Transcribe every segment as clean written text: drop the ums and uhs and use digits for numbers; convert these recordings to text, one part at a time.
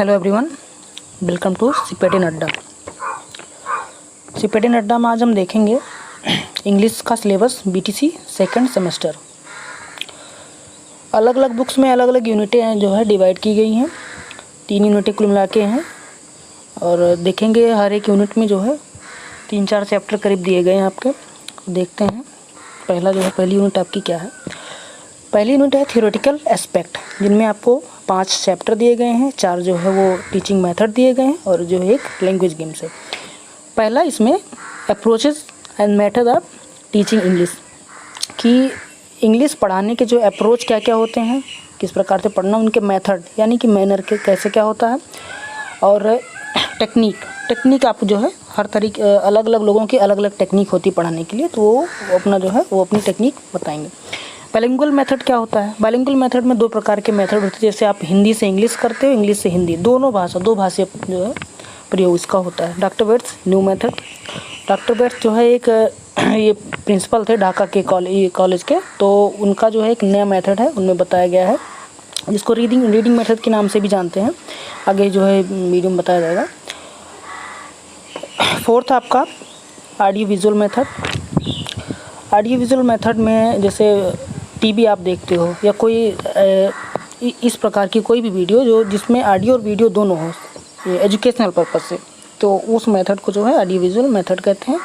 Hello everyone, welcome to CPT Adda. CPT Adda में आज हम देखेंगे इंग्लिश का सिलेबस बीटीसी सेकंड सेमेस्टर। अलग अलग बुक्स में अलग अलग यूनिटें हैं जो है डिवाइड की गई हैं। 3 यूनिटें कुल मिला के हैं और देखेंगे हर एक यूनिट में जो है 3-4 चैप्टर करीब दिए गए हैं आपके। देखते हैं पहली यूनिट आपकी क्या है। पहली यूनिट है थियोरेटिकल एस्पेक्ट, जिनमें आपको 5 चैप्टर दिए गए हैं। 4 जो है वो टीचिंग मेथड दिए गए हैं और जो है एक लैंग्वेज गेम्स है। पहला इसमें approaches and method of teaching English, कि इंग्लिश पढ़ाने के जो अप्रोच क्या क्या होते हैं, किस प्रकार से पढ़ना, उनके मेथड यानी कि मैनर के कैसे क्या होता है, और टेक्निक आप जो है हर तरीके अलग अलग लोगों की अलग अलग टेक्निक होती है पढ़ाने के लिए, तो वो अपना जो है वो अपनी टेक्निक बताएंगे। बाइलिंगुअल मेथड क्या होता है। बाइलिंगुअल मेथड में 2 प्रकार के मेथड होते हैं, जैसे आप हिंदी से इंग्लिश करते हो, इंग्लिश से हिंदी, दो भाषा जो है प्रयोग इसका होता है। Doctor Bates new method. Doctor Bates जो है एक ये प्रिंसिपल थे ढाका के कॉलेज के, तो उनका जो है एक नया मेथड है उनमें बताया गया है, जिसको रीडिंग मेथड के नाम से भी जानते हैं। आगे जो है वीडियो में बताया जाएगा। 4th आपका audio visual method. Audio visual method में जैसे टीवी आप देखते हो या कोई इस प्रकार की कोई भी वीडियो जो जिसमें ऑडियो और वीडियो दोनों हो एजुकेशनल पर्पज से, तो उस मेथड को जो है ऑडियो विजुअल मेथड कहते हैं।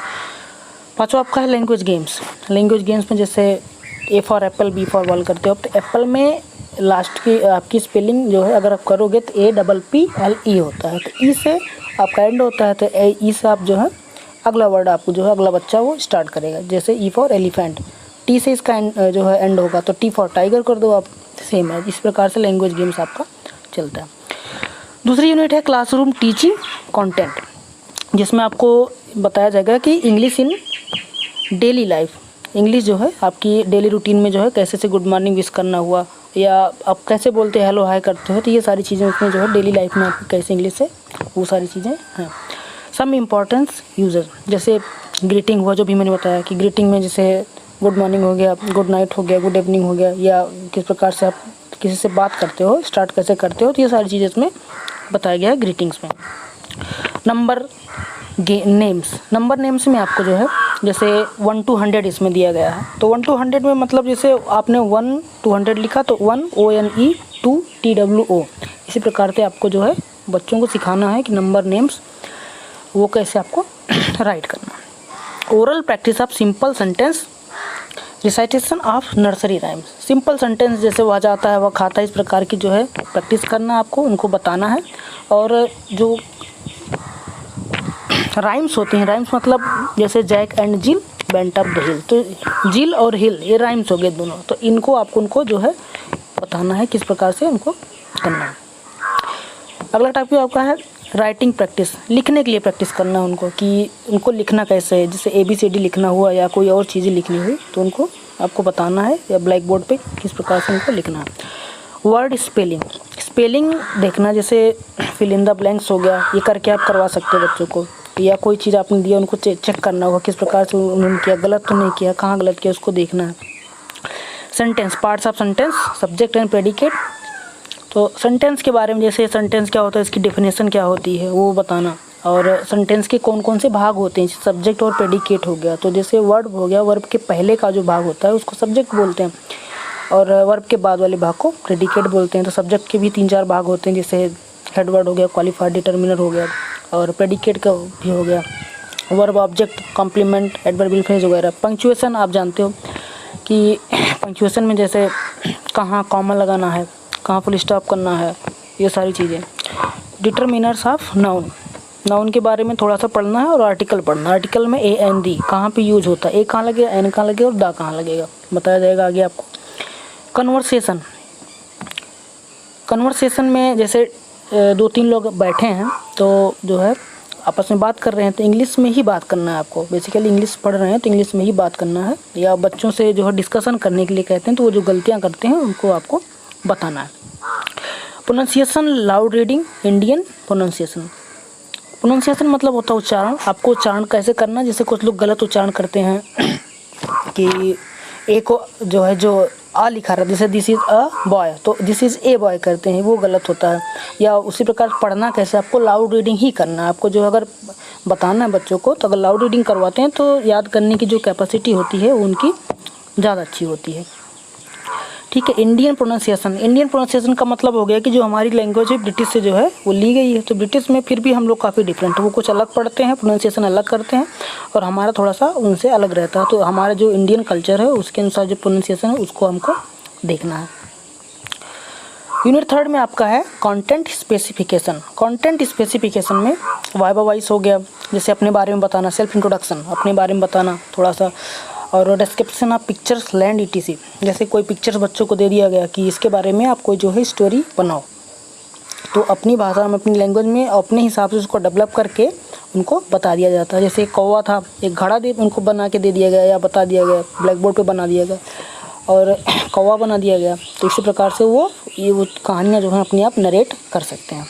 5वां आपका है लैंग्वेज गेम्स। लैंग्वेज गेम्स में जैसे A for apple, B for ball करते हो, तो एप्पल में लास्ट की आपकी स्पेलिंग जो है अगर आप करोगे तो APPLE होता है, तो ई से आपका एंड होता है, तो ई से आप जो है अगला वर्ड आपको जो है अगला बच्चा वो स्टार्ट करेगा। जैसे ई फॉर एलिफेंट, टी से इसका जो है एंड होगा, तो टी फॉर टाइगर कर दो आप, सेम है। इस प्रकार से लैंग्वेज गेम्स आपका चलता है। दूसरी यूनिट है क्लासरूम टीचिंग कंटेंट, जिसमें आपको बताया जाएगा कि English in daily life. English जो है आपकी डेली रूटीन में जो है कैसे से गुड मॉर्निंग विश करना हुआ, या आप कैसे बोलते हैं हेलो हाय करते हो, तो ये सारी चीज़ें उसमें जो है डेली लाइफ में आपको कैसे इंग्लिश है वो सारी चीज़ें हैं। सम इम्पॉर्टेंस यूज़र, जैसे ग्रीटिंग हुआ, जो भी मैंने बताया कि ग्रीटिंग में जैसे गुड मॉर्निंग हो गया, गुड नाइट हो गया, गुड इवनिंग हो गया, या किस प्रकार से आप किसी से बात करते हो, स्टार्ट कैसे करते हो, तो ये सारी चीज़ें इसमें बताया गया है ग्रीटिंग्स में। नंबर नेम्स में आपको जो है जैसे 1 to 100 इसमें दिया गया है, तो 1 to 100 में मतलब जैसे आपने 1 to 100 लिखा तो 1 ONE 2 TWO, इसी प्रकार से आपको जो है बच्चों को सिखाना है कि नंबर नेम्स वो कैसे आपको राइट करना। Oral practice of simple sentence, recitation of nursery rhymes. Simple sentence जैसे वह जाता है वह खाता है, इस प्रकार की जो है प्रैक्टिस करना आपको, उनको बताना है। और जो राइम्स होते हैं, राइम्स मतलब जैसे Jack and Jill went up the hill, तो जिल और हिल ये राइम्स हो गए दोनों, तो इनको आपको उनको जो है बताना है किस प्रकार से उनको करना है। अगला टॉपिक आपका है राइटिंग प्रैक्टिस। लिखने के लिए प्रैक्टिस करना है उनको, कि उनको लिखना कैसे है, जैसे ABCD लिखना हुआ या कोई और चीज़ें लिखनी हुई, तो उनको आपको बताना है या ब्लैक बोर्ड पे किस प्रकार से उनको लिखना है। वर्ड स्पेलिंग देखना, जैसे फिल इन द ब्लैंक्स हो गया, ये करके आप करवा सकते हो बच्चों को, या कोई चीज़ आपने दिया उनको चेक करना होगा किस प्रकार से उन्होंने किया, गलत तो नहीं किया, कहाँ गलत किया उसको देखना है। Sentence, parts of sentence, subject and predicate. तो सेंटेंस के बारे में जैसे सेंटेंस क्या होता है, इसकी डेफिनेशन क्या होती है वो बताना, और सेंटेंस के कौन कौन से भाग होते हैं, सब्जेक्ट और प्रेडिकेट हो गया। तो जैसे वर्ब हो गया, वर्ब के पहले का जो भाग होता है उसको सब्जेक्ट बोलते हैं, और वर्ब के बाद वाले भाग को प्रेडिकेट बोलते हैं। तो सब्जेक्ट के भी 3-4 भाग होते हैं, जैसे हेडवर्ड हो गया, क्वालिफायर, डिटर्मिनर हो गया, और प्रेडिकेट का भी हो गया verb, object, complement, adverbial phrase वगैरह। पंक्चुएशन आप जानते हो कि पंक्चुएशन में जैसे कहाँ कॉमा लगाना है, कहाँ फुल स्टॉप करना है, ये सारी चीज़ें। डिटर्मिनर्स ऑफ नाउन के बारे में थोड़ा सा पढ़ना है, और आर्टिकल पढ़ना। आर्टिकल में AND कहाँ पे यूज होता है, ए कहाँ लगेगा, एन कहाँ लगेगा और दा कहाँ लगेगा, बताया जाएगा आगे आपको। कन्वर्सेशन में जैसे 2-3 लोग बैठे हैं, तो जो है आपस में बात कर रहे हैं, तो इंग्लिश में ही बात करना है आपको। बेसिकली इंग्लिश पढ़ रहे हैं तो इंग्लिश में ही बात करना है, या बच्चों से जो है डिस्कशन करने के लिए कहते हैं, तो वो जो गलतियाँ करते हैं उनको आपको बताना है। Pronunciation, loud reading, Indian pronunciation मतलब होता है उच्चारण। आपको उच्चारण कैसे करना, जैसे कुछ लोग गलत उच्चारण करते हैं कि ए को जो है जो आ लिखा रहा है, जैसे दिस इज़ अ बॉय तो दिस इज़ ए बॉय करते हैं, वो गलत होता है। या उसी प्रकार पढ़ना कैसे, आपको लाउड रीडिंग ही करना है। आपको जो अगर बताना है बच्चों को, तो अगर लाउड रीडिंग करवाते हैं तो याद करने की जो कैपेसिटी होती है उनकी ज़्यादा अच्छी होती है। ठीक है। इंडियन प्रोनाउंसिएशन का मतलब हो गया कि जो हमारी लैंग्वेज है ब्रिटिश से जो है वो ली गई है। तो ब्रिटिश में फिर भी हम लोग काफ़ी डिफरेंट है, वो कुछ अलग पढ़ते हैं, प्रोनाउंसिएशन अलग करते हैं, और हमारा थोड़ा सा उनसे अलग रहता है। तो हमारा जो इंडियन कल्चर है उसके अनुसार जो प्रोनाउंसिएशन है उसको हमको देखना है। यूनिट 3 में आपका है कंटेंट स्पेसिफिकेशन। कंटेंट स्पेसिफिकेशन में वाइवा वॉइस हो गया, जैसे अपने बारे में बताना, सेल्फ इंट्रोडक्शन, अपने बारे में बताना थोड़ा सा, और description of pictures, land etc. जैसे कोई पिक्चर्स बच्चों को दे दिया गया कि इसके बारे में आप कोई जो है स्टोरी बनाओ, तो अपनी भाषा में, अपनी लैंग्वेज में अपने हिसाब से उसको डेवलप करके उनको बता दिया जाता है। जैसे एक कौवा था, एक घड़ा दे उनको बना के दे दिया गया या बता दिया गया, ब्लैक बोर्ड पे बना दिया गया और कौवा बना दिया गया। तो इसी प्रकार से वो कहानियाँ जो हैं अपने आप नरेट कर सकते हैं।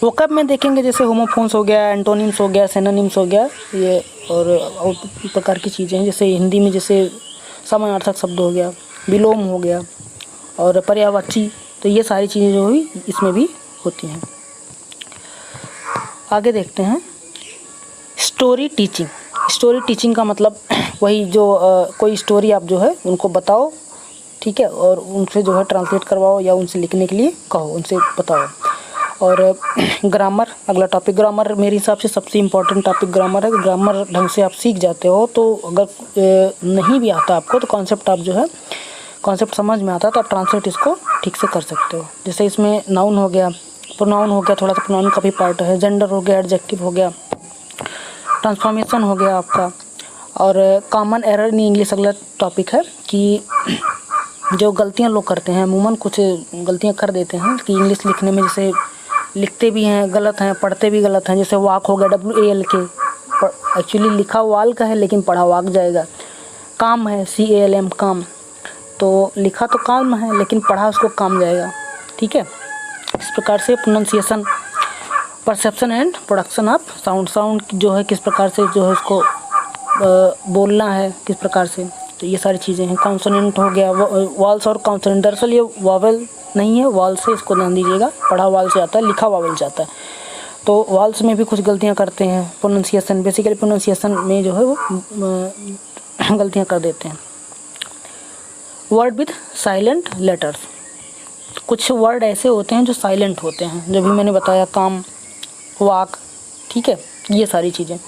वोकैब में देखेंगे जैसे होमोफोन्स हो गया, एंटोनिम्स हो गया, सिनोनिम्स हो गया, ये और प्रकार की चीज़ें हैं। जैसे हिंदी में जैसे समानार्थक शब्द हो गया, विलोम हो गया और पर्यायवाची, तो ये सारी चीज़ें जो हुई इसमें भी होती हैं। आगे देखते हैं स्टोरी टीचिंग। स्टोरी टीचिंग का मतलब वही जो कोई स्टोरी आप जो है उनको बताओ, ठीक है, और उनसे जो है ट्रांसलेट करवाओ या उनसे लिखने के लिए कहो, उनसे बताओ। और ग्रामर, अगला टॉपिक ग्रामर मेरे हिसाब से सबसे इम्पोर्टेंट टॉपिक ग्रामर है। ग्रामर ढंग से आप सीख जाते हो तो अगर नहीं भी आता आपको तो कॉन्सेप्ट आप जो है कॉन्सेप्ट समझ में आता है तो आप ट्रांसलेट इसको ठीक से कर सकते हो। जैसे इसमें नाउन हो गया, प्रोनाउन हो गया, थोड़ा सा प्रोनाउन का भी पार्ट है, जेंडर हो गया, एडजेक्टिव हो गया, ट्रांसफॉर्मेशन हो गया आपका, और कॉमन एरर इन इंग्लिश अगला टॉपिक है कि जो गलतियाँ लोग करते हैं, अमूमन कुछ गलतियाँ कर देते हैं कि इंग्लिश लिखने में, जैसे लिखते भी हैं गलत हैं, पढ़ते भी गलत हैं। जैसे वाक हो गया, WALK, एक्चुअली लिखा वाल का है लेकिन पढ़ा वाक जाएगा। काम है, CALM, काम, तो लिखा तो काम है लेकिन पढ़ा उसको काम जाएगा। ठीक है। इस प्रकार से pronunciation, perception and production of sound, sound जो है किस प्रकार से जो है उसको बोलना है किस प्रकार से, तो ये सारी चीज़ें हैं। कॉन्सोनेंट हो गया, वॉल्स और कॉन्सोनेंट, दरअसल ये वॉवेल नहीं है, वाल से इसको ध्यान दीजिएगा, पढ़ा वाल से आता है, लिखा वावेल से आता है। तो वाल्स में भी कुछ गलतियां करते हैं, प्रोनाउंसिएशन, बेसिकली प्रोनाउंसिएशन में जो है वो गलतियां कर देते हैं। वर्ड विद साइलेंट लेटर्स, कुछ वर्ड ऐसे होते हैं जो साइलेंट होते हैं, जो भी मैंने बताया, काम, वाक, ठीक है, ये सारी चीज़ें।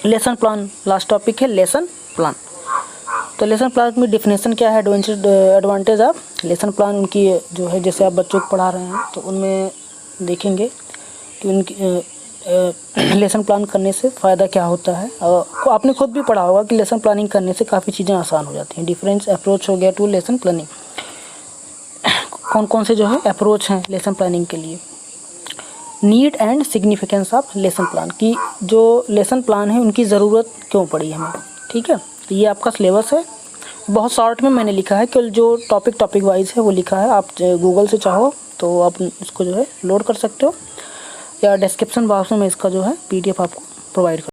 लेसन प्लान, लास्ट टॉपिक है लेसन प्लान। तो लेसन प्लान में डिफिनेशन क्या है, एडवांटेज ऑफ लेसन प्लान, उनकी जो है जैसे आप बच्चों को पढ़ा रहे हैं तो उनमें देखेंगे कि उनकी लेसन प्लान करने से फ़ायदा क्या होता है। आपने खुद भी पढ़ा होगा कि लेसन प्लानिंग करने से काफ़ी चीज़ें आसान हो जाती हैं। डिफरेंट अप्रोच हो गया टू लेसन प्लानिंग, कौन कौन से जो है अप्रोच हैं लेसन प्लानिंग के लिए। Need and significance of lesson plan, की जो लेसन प्लान है उनकी ज़रूरत क्यों पड़ी हमें। ठीक है, तो ये आपका सिलेबस है, बहुत शॉर्ट में मैंने लिखा है, केवल जो टॉपिक वाइज है वो लिखा है। आप गूगल से चाहो तो आप इसको जो है लोड कर सकते हो, या डिस्क्रिप्शन बॉक्स में मैं इसका जो है PDF आपको प्रोवाइड कर